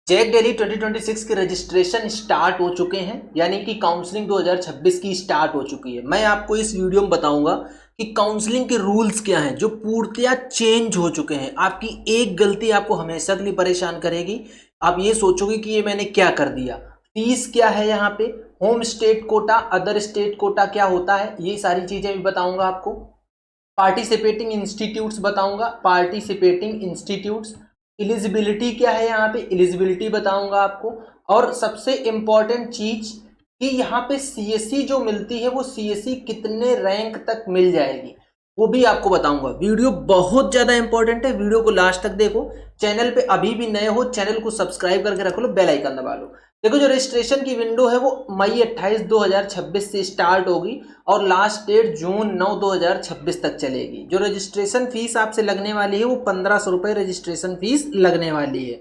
Jack daily 2026 के registration start हो चुके हैं, यानी कि काउंसलिंग 2026 की स्टार्ट हो चुकी है। मैं आपको इस वीडियो में बताऊंगा कि काउंसलिंग के रूल्स क्या हैं जो पूर्णतया चेंज हो चुके हैं। आपकी एक गलती आपको हमेशा के लिए परेशान करेगी। आप ये सोचोगे कि ये मैंने क्या कर दिया। फीस क्या है यहाँ पे, home state quota, other state quota क्या होता है, ये सारी चीजें भी बताऊंगा आपको। पार्टिसिपेटिंग इंस्टीट्यूट्स बताऊंगा, पार्टिसिपेटिंग इंस्टीट्यूट्स। एलिजिबिलिटी क्या है यहाँ पे, एलिजिबिलिटी बताऊंगा आपको। और सबसे इंपॉर्टेंट चीज कि यहाँ पे सीएससी जो मिलती है वो सीएससी कितने रैंक तक मिल जाएगी वो भी आपको बताऊंगा। वीडियो बहुत ज्यादा इंपॉर्टेंट है, वीडियो को लास्ट तक देखो। चैनल पे अभी भी नए हो, चैनल को सब्सक्राइब करके रख लो, बेल आइकन दबा लो। देखो जो रजिस्ट्रेशन की विंडो है वो मई 28 2026 से स्टार्ट होगी और लास्ट डेट जून 9 2026 तक चलेगी। जो रजिस्ट्रेशन फीस आपसे लगने वाली है वो 1500 रुपये रजिस्ट्रेशन फीस लगने वाली है।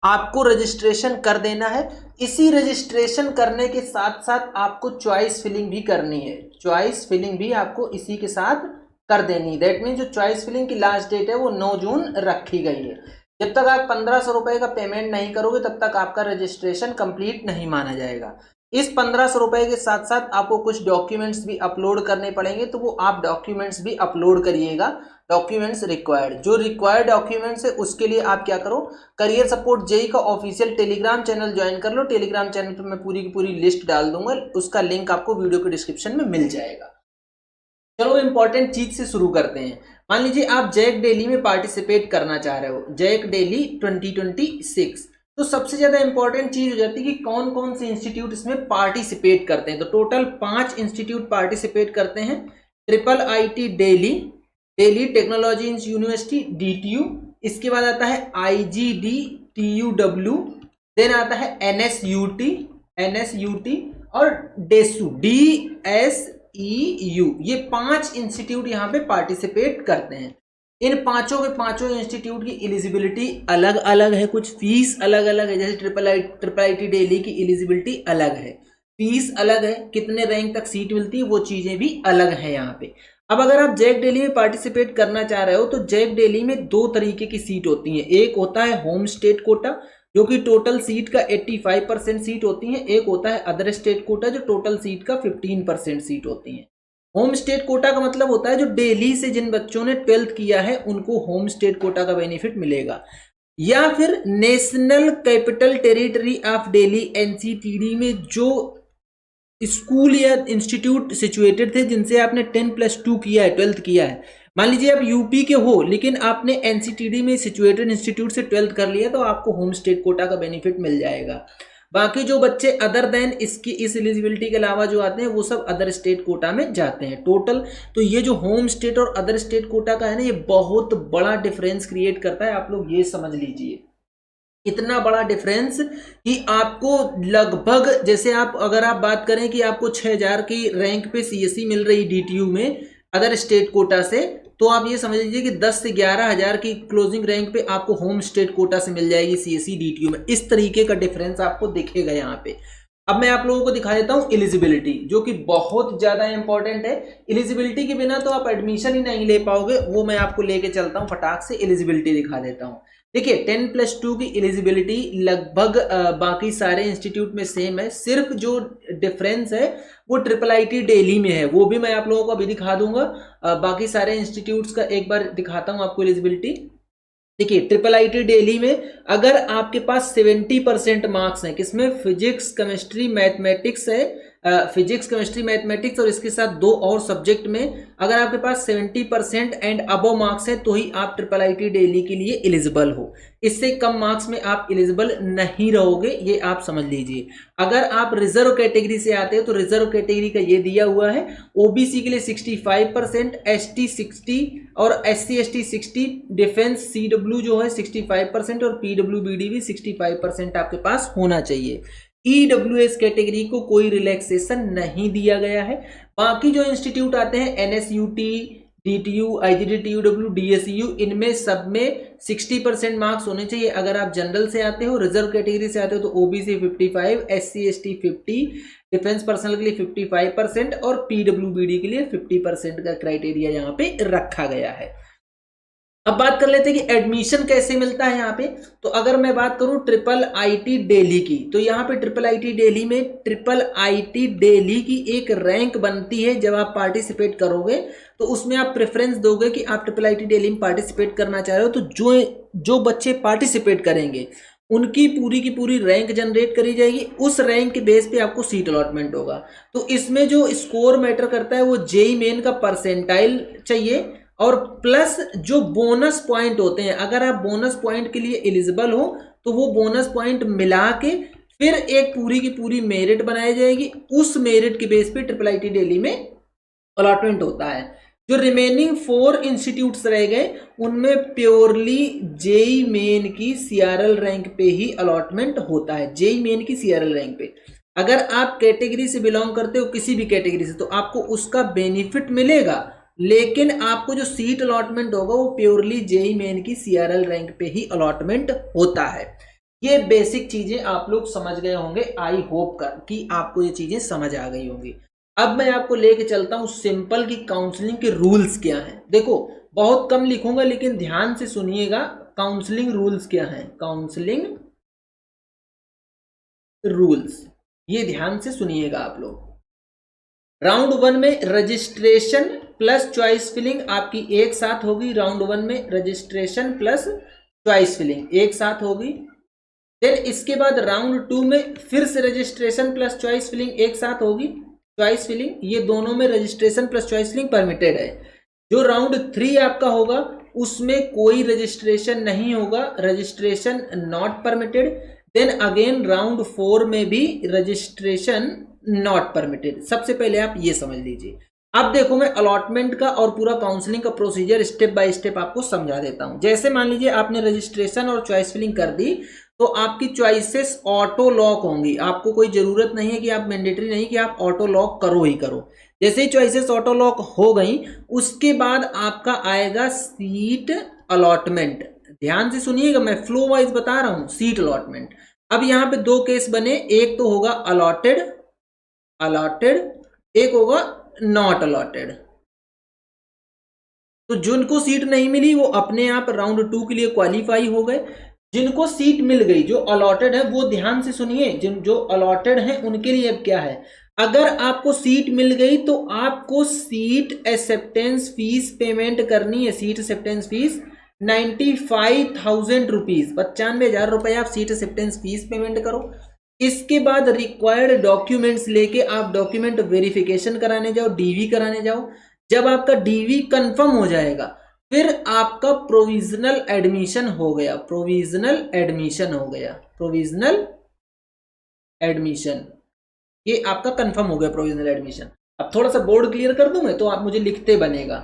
आपको रजिस्ट्रेशन कर देना है। इसी रजिस्ट्रेशन करने के साथ साथ आपको चॉइस फिलिंग भी करनी है। चॉइस फिलिंग भी आपको इसी के साथ कर देनी है। दैट मीन जो चॉइस फिलिंग की लास्ट डेट है वो 9 जून रखी गई है। जब तक आप 1500 रुपये का पेमेंट नहीं करोगे तब तक आपका रजिस्ट्रेशन कंप्लीट नहीं माना जाएगा। इस 1500 रुपये के साथ साथ आपको कुछ डॉक्यूमेंट्स भी अपलोड करने पड़ेंगे, तो वो आप डॉक्यूमेंट्स भी अपलोड करिएगा। डॉक्यूमेंट्स रिक्वायर्ड, जो रिक्वायर्ड डॉक्यूमेंट्स है उसके लिए आप क्या करो, करियर सपोर्ट जेई का ऑफिशियल टेलीग्राम चैनल ज्वाइन कर लो। टेलीग्राम चैनल पर मैं पूरी की पूरी लिस्ट डाल दूंगा, उसका लिंक आपको वीडियो के डिस्क्रिप्शन में मिल जाएगा। चलो इंपॉर्टेंट चीज से शुरू करते हैं। मान लीजिए आप जैक डेली में पार्टिसिपेट करना चाह रहे हो, जैक डेली 2026, तो सबसे ज्यादा इंपॉर्टेंट चीज हो जाती है कि कौन कौन से इंस्टीट्यूट इसमें पार्टिसिपेट करते हैं। तो टोटल 5 इंस्टीट्यूट पार्टिसिपेट करते हैं। Triple IT Delhi, Delhi technology university DTU, इसके बाद आता है IGD TUW, देन आता है NSUT और DSU। ये 5 इंस्टीट्यूट यहाँ पे पार्टिसिपेट करते हैं। इन पांचों के पांचों इंस्टीट्यूट की एलिजिबिलिटी अलग अलग है, कुछ फीस अलग अलग है। जैसे ट्रिपल आईटी दिल्ली की एलिजिबिलिटी अलग है, फीस अलग है, कितने रैंक तक सीट मिलती है वो चीजें भी अलग है यहाँ पे। अब अगर आप जैक डेली में पार्टिसिपेट करना चाह रहे हो तो जैक डेली में 2 तरीके की सीट होती है। एक होता है होम स्टेट कोटा जो कि टोटल सीट का 85% सीट होती है। एक होता है अदर स्टेट कोटा जो टोटल सीट का 15% सीट होती है। होम स्टेट कोटा का मतलब होता है जो दिल्ली से जिन बच्चों ने 12th किया है उनको होम स्टेट कोटा का बेनिफिट मिलेगा। या फिर national capital territory of Delhi NCTD में जो स्कूल या इंस्टीट्यूट सिचुएटेड थे जिनसे आपने 10+2 किया है, 12th किया है। मान लीजिए आप यूपी के हो लेकिन आपने NCTD में सिचुएटेड इंस्टीट्यूट से 12th कर लिया तो आपको होम स्टेट कोटा का बेनिफिट मिल जाएगा। बाकी जो बच्चे अदर देन इसकी इस एलिजिबिलिटी के अलावा जो आते हैं वो सब अदर स्टेट कोटा में जाते हैं। टोटल तो ये जो होम स्टेट और अदर स्टेट कोटा का है ना, ये बहुत बड़ा डिफरेंस क्रिएट करता है। आप लोग ये समझ लीजिए, इतना बड़ा डिफरेंस कि आपको लगभग, जैसे आप अगर आप बात करें कि आपको 6000 की रैंक पे सीएससी मिल रही DTU में अदर स्टेट कोटा से, तो आप ये समझ लीजिए कि 10 से 11,000 की क्लोजिंग रैंक पे आपको होम स्टेट कोटा से मिल जाएगी सीएससी DTU में। इस तरीके का डिफरेंस आपको दिखेगा यहाँ पे। अब मैं आप लोगों को दिखा देता हूँ एलिजिबिलिटी, जो कि बहुत ज्यादा इंपॉर्टेंट है। एलिजिबिलिटी के बिना तो आप एडमिशन ही नहीं ले पाओगे, वो मैं आपको लेके चलता हूँ, फटाक से एलिजिबिलिटी दिखा देता हूँ। देखिए 10+2 की एलिजिबिलिटी लगभग बाकी सारे इंस्टीट्यूट में सेम है। सिर्फ जो डिफरेंस है वो ट्रिपल आईटी दिल्ली में है, वो भी मैं आप लोगों को अभी दिखा दूंगा। बाकी सारे इंस्टीट्यूट्स का एक बार दिखाता हूं आपको एलिजिबिलिटी। देखिए ट्रिपल आईटी दिल्ली में अगर आपके पास 70% मार्क्स हैं, किसमें, फिजिक्स केमिस्ट्री मैथमेटिक्स है, फिजिक्स केमिस्ट्री मैथमेटिक्स और इसके साथ 2 और सब्जेक्ट में अगर आपके पास 70% एंड अबव मार्क्स है तो ही आप ट्रिपल आईटी दिल्ली के लिए एलिजिबल हो। इससे कम मार्क्स में आप एलिजिबल नहीं रहोगे, ये आप समझ लीजिए। अगर आप रिजर्व कैटेगरी से आते हो तो रिजर्व कैटेगरी का ये दिया हुआ है, ओबीसी के लिए 65%, ST 60 और SC ST 60, डिफेंस CW जो है 65% और PWBD भी 65% आपके पास होना चाहिए। EWS कैटेगरी को कोई रिलैक्सेशन नहीं दिया गया है। बाकी जो इंस्टीट्यूट आते हैं NSUT, DTU, IGD TUW, DSU, इनमें सब में 60% मार्क्स होने चाहिए। अगर आप जनरल से आते हो, रिजर्व कैटेगरी से आते हो तो OBC 55, SC ST 50, defence personnel के लिए 55% और PWBD के लिए 50% का क्राइटेरिया यहाँ पे रखा गया है। अब बात कर लेते हैं कि एडमिशन कैसे मिलता है यहाँ पे। तो अगर मैं बात करूं ट्रिपल आईटी दिल्ली की, तो यहाँ पे ट्रिपल आईटी दिल्ली में ट्रिपल आईटी दिल्ली की एक रैंक बनती है। जब आप पार्टिसिपेट करोगे तो उसमें आप प्रेफरेंस दोगे कि आप ट्रिपल आईटी दिल्ली में पार्टिसिपेट करना चाह रहे हो, तो जो बच्चे पार्टिसिपेट करेंगे उनकी पूरी की पूरी रैंक जनरेट करी जाएगी। उस रैंक के बेस पे आपको सीट अलॉटमेंट होगा। तो इसमें जो स्कोर मैटर करता है वो जेईई मेन का परसेंटाइल चाहिए, और प्लस जो बोनस पॉइंट होते हैं, अगर आप बोनस पॉइंट के लिए एलिजिबल हो तो वो बोनस पॉइंट मिला के फिर एक पूरी की पूरी मेरिट बनाई जाएगी। उस मेरिट के बेस पे ट्रिपल आईटी दिल्ली में अलॉटमेंट होता है। जो रिमेनिंग 4 इंस्टीट्यूट्स रह गए उनमें प्योरली जेईई मेन की सीआरएल रैंक पे ही अलॉटमेंट होता है। जेईई मेन की सीआरएल रैंक पे अगर आप कैटेगरी से बिलोंग करते हो, किसी भी कैटेगरी से, तो आपको उसका बेनिफिट मिलेगा, लेकिन आपको जो सीट अलॉटमेंट होगा वो प्योरली जेईई मेन की सीआरएल रैंक पे ही अलॉटमेंट होता है। ये बेसिक चीजें आप लोग समझ गए होंगे। आई होप कि आपको ये चीजें समझ आ गई होंगी। अब मैं आपको लेके चलता हूं सिंपल की काउंसलिंग के रूल्स क्या हैं। देखो बहुत कम लिखूंगा लेकिन ध्यान से सुनिएगा। काउंसलिंग रूल्स क्या हैं, काउंसलिंग रूल्स, ये ध्यान से सुनिएगा आप लोग। राउंड 1 में रजिस्ट्रेशन प्लस चॉइस फिलिंग आपकी एक साथ होगी। राउंड 1 में रजिस्ट्रेशन प्लस चॉइस फिलिंग एक साथ होगी। फिर इसके बाद राउंड 2 में फिर से रजिस्ट्रेशन प्लस चॉइस फिलिंग एक साथ होगी। चॉइस फिलिंग, ये दोनों में registration plus choice filling permitted है। जो राउंड 3 आपका होगा उसमें कोई रजिस्ट्रेशन नहीं होगा, registration not permitted. Then again round 4 में भी रजिस्ट्रेशन नॉट परमिटेड। सबसे पहले आप ये समझ लीजिए। अब देखो मैं अलॉटमेंट का और पूरा काउंसलिंग का प्रोसीजर स्टेप बाय स्टेप आपको समझा देता हूं। जैसे मान लीजिए आपने रजिस्ट्रेशन और चॉइस फिलिंग कर दी तो आपकी चॉइसेस ऑटो लॉक होंगी। आपको कोई जरूरत नहीं है कि आप मैंडेटरी नहीं कि आप ऑटो लॉक करो ही करो। जैसे ही चॉइसेस ऑटो लॉक हो गई उसके बाद आपका आएगा सीट अलॉटमेंट। ध्यान से सुनिएगा, मैं फ्लो वाइज बता रहा हूं। सीट अलॉटमेंट, अब यहां पे 2 केस बने, एक तो होगा अलॉटेड, एक होगा नॉट अलॉटेड। तो जिनको सीट नहीं मिली वो अपने आप राउंड 2 के लिए क्वालिफाई हो गए। जिनको सीट मिल गई, जो अलॉटेड है, वो ध्यान से सुनिए, जो अलॉटेड है उनके लिए अब क्या है, अगर आपको सीट मिल गई तो आपको सीट एक्सेप्टेंस फीस पेमेंट करनी है। सीट एक्सेप्टेंस फीस 95,000 रुपीज, 95,000 रुपए आप सीट एक्सेप्टेंस फीस पेमेंट करो। इसके बाद रिक्वायर्ड डॉक्यूमेंट्स लेके आप डॉक्यूमेंट वेरिफिकेशन कराने जाओ, डीवी कराने जाओ। जब आपका डीवी कंफर्म हो जाएगा फिर आपका प्रोविजनल एडमिशन हो गया। प्रोविजनल एडमिशन ये आपका कंफर्म हो गया, प्रोविजनल एडमिशन। अब थोड़ा सा बोर्ड क्लियर कर दूं मैं, तो आप मुझे लिखते बनेगा।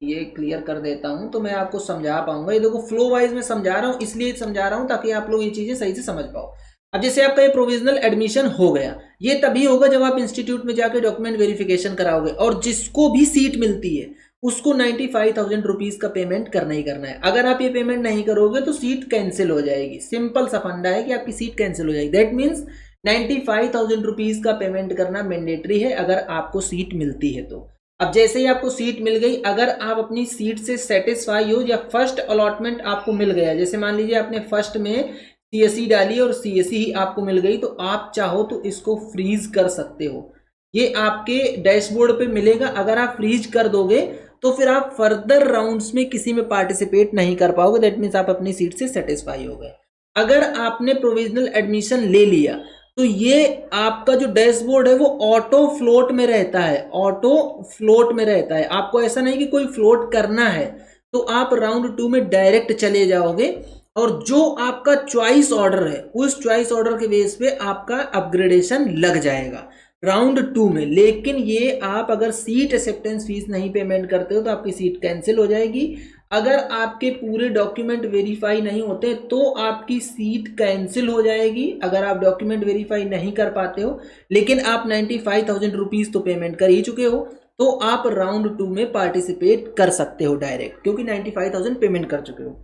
ये क्लियर कर देता हूं तो मैं आपको समझा पाऊंगा। ये देखो फ्लो वाइज में समझा रहा हूं, इसलिए समझा रहा हूं ताकि आप लोग ये चीजें सही से समझ पाओ। अब जैसे आपका ये प्रोविजनल एडमिशन हो गया, ये तभी होगा जब आप इंस्टीट्यूट में जाकर डॉक्यूमेंट वेरिफिकेशन कराओगे, और जिसको भी सीट मिलती है उसको 95,000 रुपीज का पेमेंट करना ही करना है। अगर आप ये पेमेंट नहीं करोगे तो सीट कैंसिल हो जाएगी। सिंपल सा फंडा है कि आपकी सीट कैंसिल हो जाएगी। दैट मीन्स 95,000 रुपीज का पेमेंट करना मैंडेटरी है अगर आपको सीट मिलती है तो। अब जैसे ही आपको सीट मिल गई, अगर आप अपनी सीट से सेटिस्फाई हो या फर्स्ट अलॉटमेंट आपको मिल गया, जैसे मान लीजिए आपने फर्स्ट में सीएसई डाली और सीएसई ही आपको मिल गई, तो आप चाहो तो इसको फ्रीज कर सकते हो। ये आपके डैशबोर्ड पे मिलेगा। अगर आप फ्रीज कर दोगे तो फिर आप फर्दर राउंड्स में किसी में पार्टिसिपेट नहीं कर पाओगे। दैट मीन्स आप अपनी सीट से सेटिस्फाई हो गए। अगर आपने प्रोविजनल एडमिशन ले लिया तो ये आपका जो डैशबोर्ड है वो ऑटो फ्लोट में रहता है। ऑटो फ्लोट में रहता है। आपको ऐसा नहीं कि कोई फ्लोट करना है, तो आप राउंड 2 में डायरेक्ट चले जाओगे और जो आपका चॉइस ऑर्डर है उस चॉइस ऑर्डर के बेस पे आपका अपग्रेडेशन लग जाएगा राउंड 2 में। लेकिन ये आप अगर सीट एक्सेप्टेंस फीस नहीं पेमेंट करते हो तो आपकी सीट कैंसिल हो जाएगी। अगर आपके पूरे डॉक्यूमेंट वेरीफाई नहीं होते तो आपकी सीट कैंसिल हो जाएगी। अगर आप डॉक्यूमेंट वेरीफाई नहीं कर पाते हो लेकिन आप 95,000 रुपीज तो पेमेंट कर ही चुके हो, तो आप राउंड 2 में पार्टिसिपेट कर सकते हो डायरेक्ट, क्योंकि 95,000 पेमेंट कर चुके हो।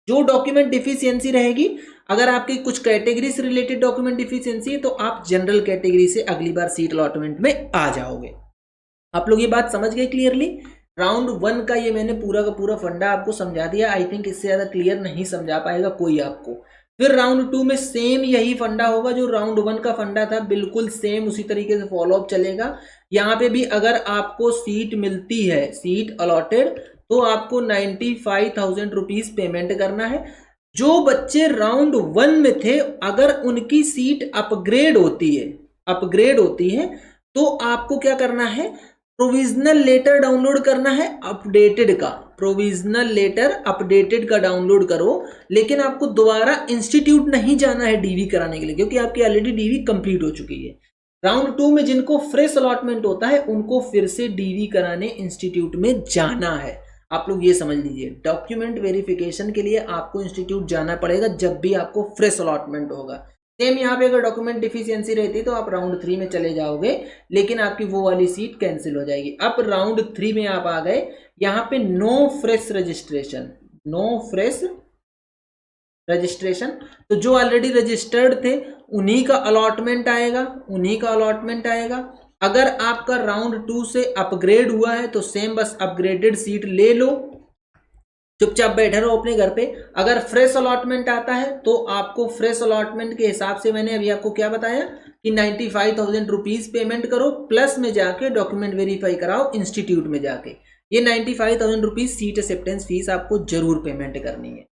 जो डॉक्यूमेंट डिफिशियंसी रहेगी, अगर आपकी कुछ कैटेगरी से रिलेटेड डॉक्यूमेंट डिफिशियंसी है तो आप जनरल कैटेगरी से अगली बार सीट अलॉटमेंट में आ जाओगे। आप लोग ये बात समझ गए क्लियरली? राउंड 1 का ये मैंने पूरा का पूरा फंडा आपको समझा दिया। आई थिंक इससे ज़्यादा क्लियर नहीं समझा पाएगा कोई आपको। फिर राउंड 2 में सेम यही फंडा होगा जो राउंड 1 का फंडा था, बिल्कुल सेम उसी तरीके से फॉलोअप चलेगा। यहाँ पे भी अगर आपको सीट मिलती है, सीट अलॉटेड, तो आपको 95,000 रुपीज़ पेमेंट करना है। जो बच्चे राउंड 1 में थे, अगर उनकी सीट अपग्रेड होती है तो आपको क्या करना है, प्रोविजनल लेटर डाउनलोड करना है अपडेटेड का। प्रोविजनल लेटर अपडेटेड का डाउनलोड करो, लेकिन आपको दोबारा इंस्टीट्यूट नहीं जाना है डीवी कराने के लिए, क्योंकि आपकी ऑलरेडी डीवी कंप्लीट हो चुकी है। राउंड 2 में जिनको फ्रेश अलॉटमेंट होता है उनको फिर से डीवी कराने इंस्टीट्यूट में जाना है। आप लोग ये समझ लीजिए, डॉक्यूमेंट वेरिफिकेशन के लिए आपको इंस्टीट्यूट जाना पड़ेगा जब भी आपको फ्रेश अलॉटमेंट होगा। सेम यहाँ पे अगर डॉक्यूमेंट डिफिशियंसी रहती तो आप राउंड 3 में चले जाओगे, लेकिन आपकी वो वाली सीट कैंसिल हो जाएगी। अब राउंड 3 में आप आ गए, यहाँ पे नो फ्रेश रजिस्ट्रेशन, तो जो ऑलरेडी रजिस्टर्ड थे उन्हीं का अलॉटमेंट आएगा। अगर आपका राउंड 2 से अपग्रेड हुआ है तो सेम बस अपग्रेडेड सीट ले लो, चुपचाप बैठे रहो अपने घर पे। अगर फ्रेश अलॉटमेंट आता है तो आपको फ्रेश अलॉटमेंट के हिसाब से मैंने अभी आपको क्या बताया कि 95,000 रुपीज़ पेमेंट करो, प्लस में जाके डॉक्यूमेंट वेरीफाई कराओ इंस्टीट्यूट में जाके। ये 95,000 रुपीज़ सीट एक्सेप्टेंस फीस आपको जरूर पेमेंट करनी है।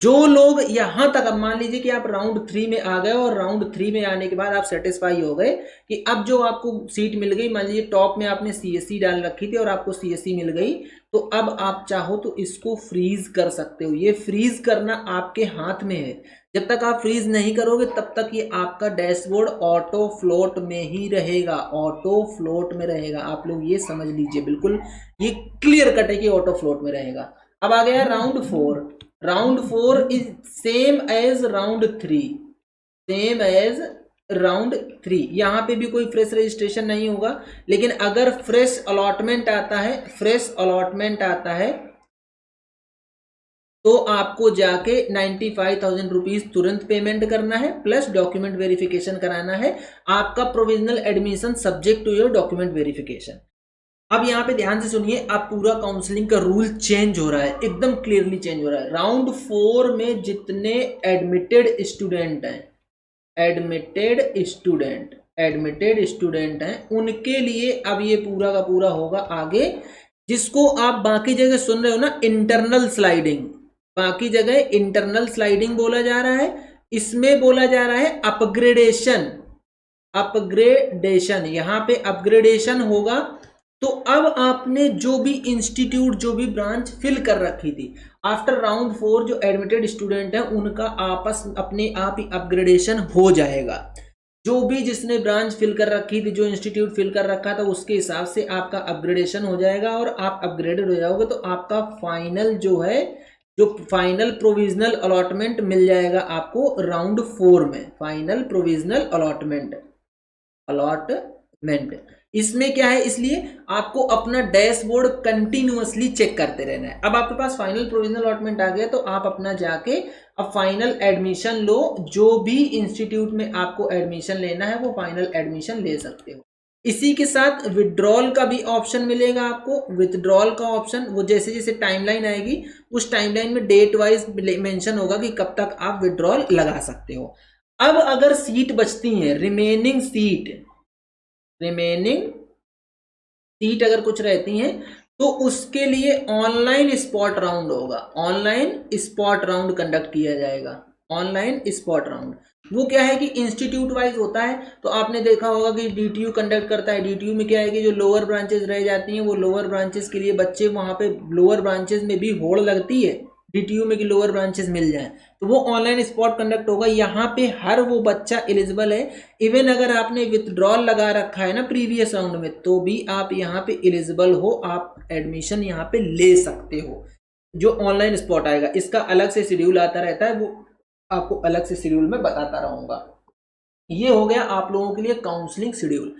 जो लोग यहां तक, अब मान लीजिए कि आप राउंड 3 में आ गए और राउंड 3 में आने के बाद आप सेटिस्फाई हो गए कि अब जो आपको सीट मिल गई, मान लीजिए टॉप में आपने सीएससी डाल रखी थी और आपको सीएससी मिल गई, तो अब आप चाहो तो इसको फ्रीज कर सकते हो। ये फ्रीज करना आपके हाथ में है। जब तक आप फ्रीज नहीं करोगे तब तक ये आपका डैशबोर्ड ऑटो फ्लोट में ही रहेगा, आप लोग ये समझ लीजिए, बिल्कुल ये क्लियर कट है कि ऑटो फ्लोट में रहेगा। अब आ गया round 4। Round 4 is same as round 3, यहाँ पे भी कोई फ्रेश रजिस्ट्रेशन नहीं होगा, लेकिन अगर फ्रेश अलॉटमेंट आता है तो आपको जाके 95,000 रुपीज तुरंत पेमेंट करना है, प्लस डॉक्यूमेंट वेरिफिकेशन कराना है। आपका provisional admission subject to your document verification. अब यहाँ पे ध्यान से सुनिए, अब पूरा काउंसलिंग का रूल चेंज हो रहा है, एकदम क्लियरली चेंज हो रहा है। राउंड 4 में जितने एडमिटेड स्टूडेंट हैं उनके लिए अब ये पूरा का पूरा होगा आगे, जिसको आप बाकी जगह सुन रहे हो ना इंटरनल स्लाइडिंग, बाकी जगह इंटरनल स्लाइडिंग बोला जा रहा है, इसमें बोला जा रहा है अपग्रेडेशन। यहाँ पे अपग्रेडेशन होगा। तो अब आपने जो भी इंस्टीट्यूट, जो भी ब्रांच फिल कर रखी थी, आफ्टर राउंड 4 जो एडमिटेड स्टूडेंट है उनका अपने आप ही अपग्रेडेशन हो जाएगा। जो भी जिसने ब्रांच फिल कर रखी थी, जो इंस्टीट्यूट फिल कर रखा था, उसके हिसाब से आपका अपग्रेडेशन हो जाएगा और आप अपग्रेडेड हो जाओगे तो आपका फाइनल जो फाइनल प्रोविजनल अलॉटमेंट मिल जाएगा आपको राउंड 4 में। फाइनल प्रोविजनल अलॉटमेंट इसमें क्या है, इसलिए आपको अपना डैशबोर्ड कंटिन्यूअसली चेक करते रहना है। अब आपके पास फाइनल प्रोविजनल अलॉटमेंट आ गया तो आप अपना जाके अब फाइनल एडमिशन लो। जो भी इंस्टीट्यूट में आपको एडमिशन लेना है वो फाइनल एडमिशन ले सकते हो। इसी के साथ विड्रॉल का भी ऑप्शन मिलेगा आपको। विड्रॉल का ऑप्शन वो जैसे जैसे टाइमलाइन आएगी उस टाइमलाइन में डेट वाइज मेंशन होगा कि कब तक आप विड्रॉल लगा सकते हो। अब अगर सीट बचती है, रिमेनिंग सीट अगर कुछ रहती हैं तो उसके लिए ऑनलाइन स्पॉट राउंड होगा। ऑनलाइन स्पॉट राउंड कंडक्ट किया जाएगा। ऑनलाइन स्पॉट राउंड वो क्या है कि इंस्टीट्यूट वाइज होता है। तो आपने देखा होगा कि डीटीयू कंडक्ट करता है। डीटीयू में क्या है कि जो लोअर ब्रांचेस रह जाती हैं वो लोअर ब्रांचेस के लिए बच्चे, वहाँ पे लोअर ब्रांचेस में भी होड़ लगती है डीटीयू में कि लोअर ब्रांचेस मिल जाए, तो वो ऑनलाइन स्पॉट कंडक्ट होगा। यहाँ पे हर वो बच्चा एलिजिबल है। इवन अगर आपने विथड्रॉल लगा रखा है ना प्रीवियस राउंड में, तो भी आप यहाँ पे एलिजिबल हो, आप एडमिशन यहाँ पे ले सकते हो। जो ऑनलाइन स्पॉट आएगा इसका अलग से शेड्यूल आता रहता है, वो आपको अलग से शेड्यूल में बताता रहूंगा। ये हो गया आप लोगों के लिए काउंसलिंग शेड्यूल।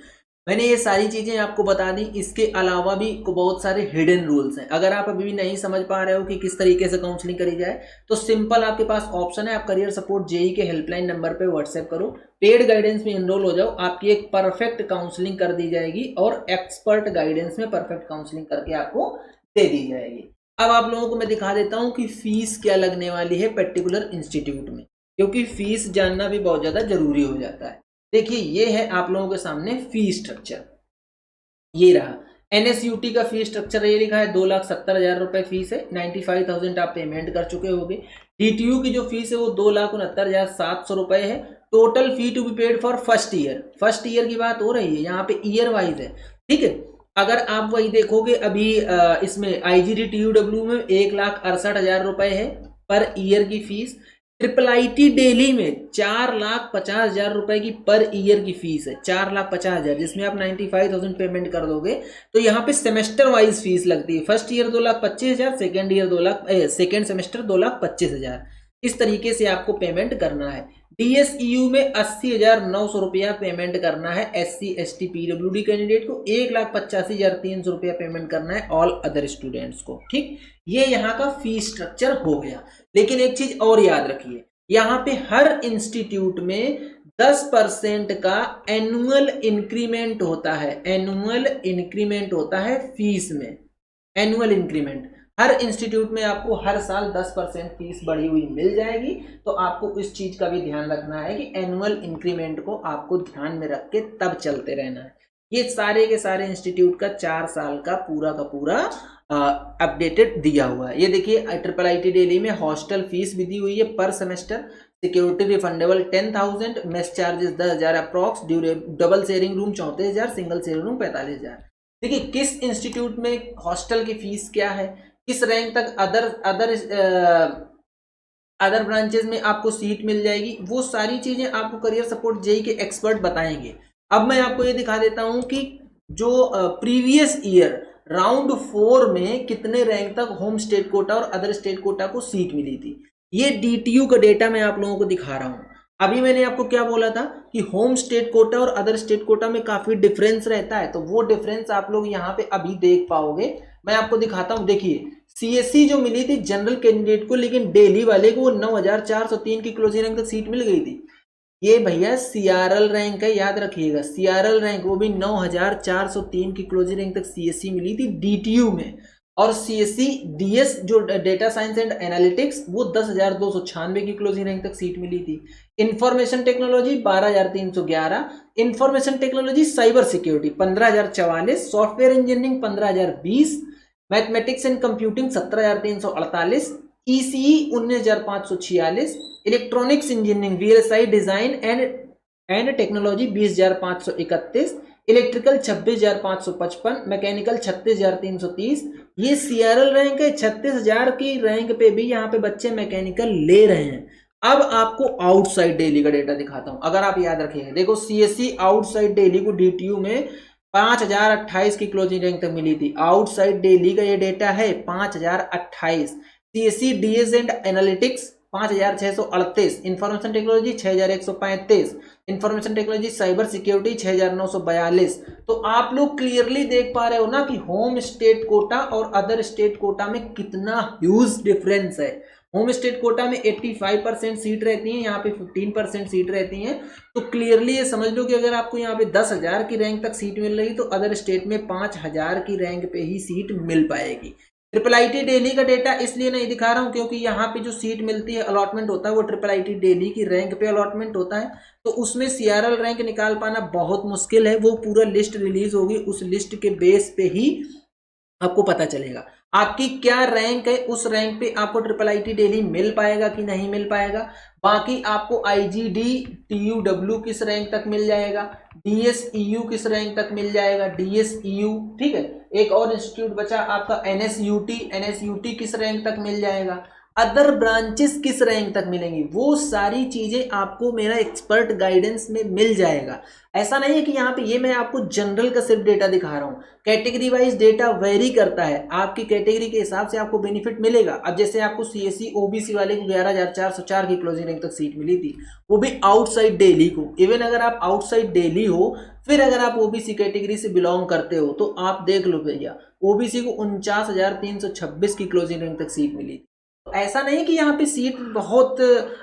मैंने ये सारी चीजें आपको बता दी। इसके अलावा भी बहुत सारे हिडन रूल्स हैं। अगर आप अभी भी नहीं समझ पा रहे हो कि किस तरीके से काउंसलिंग करी जाए, तो सिंपल आपके पास ऑप्शन है, आप करियर सपोर्ट जेई के हेल्पलाइन नंबर पे व्हाट्सएप करो, पेड गाइडेंस में इनरोल हो जाओ, आपकी एक परफेक्ट काउंसलिंग कर दी जाएगी और एक्सपर्ट गाइडेंस में परफेक्ट काउंसलिंग करके आपको दे दी जाएगी। अब आप लोगों को मैं दिखा देता हूँ कि फीस क्या लगने वाली है पर्टिकुलर इंस्टीट्यूट में, क्योंकि फीस जानना भी बहुत ज्यादा जरूरी हो जाता है। देखिए ये है आप लोगों के सामने फी स्ट्रक्चर, ये रहा। एनएसयूटी का फी स्ट्रक्चर ये लिखा है, 2,70,000 रुपए फीस है, 95,000 आप पेमेंट कर चुके होंगे। डीटीयू की जो फीस है वो 2,69,700 रुपए है। Total fee to be paid for first year, first year की बात हो रही है, यहाँ पे ईयर वाइज है, ठीक है। अगर आप वही देखोगे अभी इसमें IGT-TUW में 1,68,000 रुपए है पर ईयर की फीस। IIIT दिल्ली में 4,50,000 रुपए की पर ईयर की फीस है, 4,50,000, जिसमें आप 95,000 पेमेंट कर दोगे। तो यहाँ पे सेमेस्टर वाइज फीस लगती है, first year 2,25,000, second year second semester 2,25,000, इस तरीके से आपको पेमेंट करना है। DSEU में 80,900 रुपया पेमेंट करना है SC ST PWD कैंडिडेट को, 1,85,300 रुपया पेमेंट करना है ऑल अदर स्टूडेंट्स को, ठीक। ये यहाँ का फी स्ट्रक्चर हो गया। लेकिन एक चीज और याद रखिए, यहाँ पे हर इंस्टीट्यूट में 10% का एनुअल इंक्रीमेंट होता है, एनुअल इंक्रीमेंट होता है फीस में, एनुअल इंक्रीमेंट। हर इंस्टीट्यूट में आपको हर साल 10% फीस बढ़ी हुई मिल जाएगी। तो आपको इस चीज का भी ध्यान रखना है कि एनुअल इंक्रीमेंट को आपको ध्यान में रख के तब चलते रहना है। ये सारे के सारे इंस्टीट्यूट का 4 साल का पूरा अपडेटेड दिया हुआ है। ये देखिए IIIT दिल्ली में हॉस्टल फीस भी दी हुई है पर semester, security refundable 10,000, mess charges 10,000 approx, double sharing room 34,000, single sharing room 45,000। देखिए किस इंस्टीट्यूट में हॉस्टल की फीस क्या है, किस रैंक तक अदर ब्रांचेस में आपको सीट मिल जाएगी, वो सारी चीजें आपको करियर सपोर्ट जेई के एक्सपर्ट बताएंगे। अब मैं आपको ये दिखा देता हूं कि जो प्रीवियस ईयर राउंड 4 में कितने रैंक तक होम स्टेट कोटा और अदर स्टेट कोटा को सीट मिली थी। ये DTU का डेटा मैं आप लोगों को दिखा रहा हूं। अभी मैंने आपको क्या बोला था कि होम स्टेट कोटा और अदर स्टेट कोटा में काफी डिफरेंस रहता है, तो वो डिफरेंस आप लोग यहाँ पे अभी देख पाओगे। मैं आपको दिखाता हूं, देखिए CSC जो मिली थी जनरल कैंडिडेट को, लेकिन दिल्ली वाले को 9,403 की क्लोजिंग रैंक तक सीट मिल गई थी। ये भैया CRL रैंक है, याद रखिएगा, CRL रैंक, वो भी 9,403 की क्लोजिंग रैंक तक CSC मिली थी DTU में। और CSC DS जो डेटा साइंस एंड एनालिटिक्स, वो 10,296 की क्लोजिंग रैंक तक सीट मिली थी। Information technology 12,311, information technology cyber security 15,044, software engineering 15,020, mathematics and computing 17,348, ECE 19,546, electronics engineering VLSI design and technology 20,531, electrical 26,555, mechanical 36,330। ये CRL rank है, 36,000 की rank पे भी यहाँ पे बच्चे मैकेनिकल ले रहे हैं। अब आपको आउटसाइड दिल्ली का डेटा दिखाता हूं, अगर आप याद रखिएगा। देखो CSC आउटसाइड दिल्ली को DTU में 5,028 की क्लोजिंग रैंक तक मिली थी। आउटसाइड दिल्ली का ये डेटा है 5,028। CSC DS and analytics 5,638, information technology 6,135, information technology cyber security 6,942। तो आप लोग क्लियरली देख पा रहे हो ना कि होम स्टेट कोटा और अदर स्टेट कोटा में कितना ह्यूज डिफरेंस है। होम स्टेट कोटा में 85% सीट रहती है, यहाँ पे 15% सीट रहती हैं। तो क्लियरली ये समझ लो कि अगर आपको यहाँ पे 10,000 की रैंक तक सीट मिल रही तो अदर स्टेट में 5,000 की रैंक पे ही सीट मिल पाएगी। IIIT दिल्ली का डेटा इसलिए नहीं दिखा रहा हूँ क्योंकि यहाँ पे जो सीट मिलती है, अलॉटमेंट होता है, वो IIIT दिल्ली की रैंक पे अलॉटमेंट होता है। तो उसमें CRL रैंक निकाल पाना बहुत मुश्किल है। वो पूरा लिस्ट रिलीज होगी, उस लिस्ट के बेस पे ही आपको पता चलेगा आपकी क्या रैंक है। उस रैंक पे आपको IIIT दिल्ली मिल पाएगा कि नहीं मिल पाएगा। बाकी आपको IGT-TUW किस रैंक तक मिल जाएगा, DSEU किस रैंक तक मिल जाएगा, DSEU, ठीक है। एक और इंस्टीट्यूट बचा आपका NSUT किस रैंक तक मिल जाएगा। अदर ब्रांचेस किस रैंक तक मिलेंगी, वो सारी चीजें आपको मेरा एक्सपर्ट गाइडेंस में मिल जाएगा। ऐसा नहीं है कि यहाँ पे ये मैं आपको जनरल का सिर्फ डेटा दिखा रहा हूँ, कैटेगरी वाइज डेटा वेरी करता है, आपकी कैटेगरी के हिसाब से आपको बेनिफिट मिलेगा। अब जैसे आपको सीएससी ओबीसी वाले को 11,404 की क्लोजिंग रैंक तक सीट मिली थी, वो भी आउटसाइड दिल्ली को। इवन अगर आप आउटसाइड दिल्ली हो, फिर अगर आप ओबीसी कैटेगरी से बिलोंग करते हो, तो आप देख लो भैया, ओबीसी को 49,326 की क्लोजिंग रैंक तक सीट मिली। ऐसा नहीं कि यहाँ पे सीट बहुत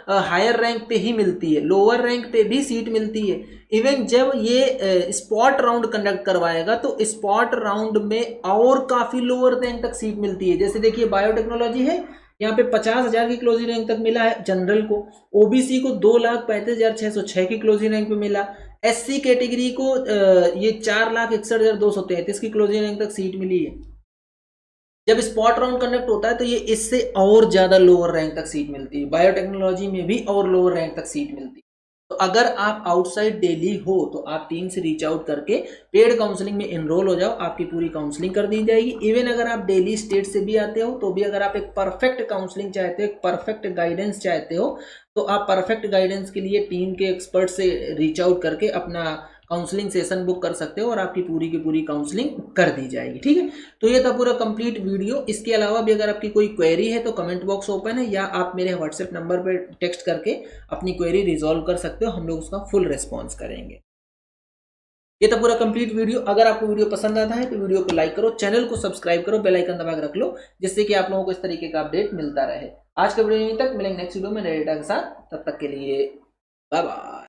हायर रैंक पे ही मिलती है, लोअर रैंक पे भी सीट मिलती है। इवन जब ये स्पॉट राउंड कंडक्ट करवाएगा तो स्पॉट राउंड में और काफी लोअर रैंक तक सीट मिलती है। जैसे देखिए बायोटेक्नोलॉजी है, यहाँ पे 50,000 की क्लोजिंग रैंक तक मिला है जनरल को, ओबीसी को 2,35,606 की क्लोजिंग रैंक पे मिला, एससी कैटेगरी को ये 4,61,233 की क्लोजिंग रैंक तक सीट मिली है। जब स्पॉट राउंड कंडक्ट होता है तो ये इससे और ज्यादा लोअर रैंक तक सीट मिलती है, बायोटेक्नोलॉजी में भी और लोअर रैंक तक सीट मिलती है। तो अगर आप आउटसाइड दिल्ली हो तो आप टीम से रीच आउट करके पेड काउंसलिंग में एनरोल हो जाओ, आपकी पूरी काउंसलिंग कर दी जाएगी। इवन अगर आप दिल्ली स्टेट से भी आते हो तो भी अगर आप एक परफेक्ट काउंसलिंग चाहते हो, एक परफेक्ट गाइडेंस चाहते हो, तो आप परफेक्ट गाइडेंस के लिए टीम के एक्सपर्ट से रीच आउट करके अपना काउंसलिंग सेशन बुक कर सकते हो और आपकी पूरी की पूरी काउंसलिंग कर दी जाएगी। ठीक है, तो ये था पूरा कंप्लीट वीडियो। इसके अलावा भी अगर आपकी कोई क्वेरी है तो कमेंट बॉक्स ओपन है, या आप मेरे व्हाट्सएप नंबर पर टेक्स्ट करके अपनी क्वेरी रिजॉल्व कर सकते हो, हम लोग उसका फुल रिस्पॉन्स करेंगे। ये था पूरा कंप्लीट वीडियो। अगर आपको वीडियो पसंद आता है तो वीडियो को लाइक करो, चैनल को सब्सक्राइब करो, बेल आइकन दबा के रख लो, जिससे कि आप लोगों को इस तरीके का अपडेट मिलता रहे। आज का वीडियो यहीं तक, मिलेंगे नेक्स्ट वीडियो में नए डेटा के साथ, तब तक के लिए बाय बाय।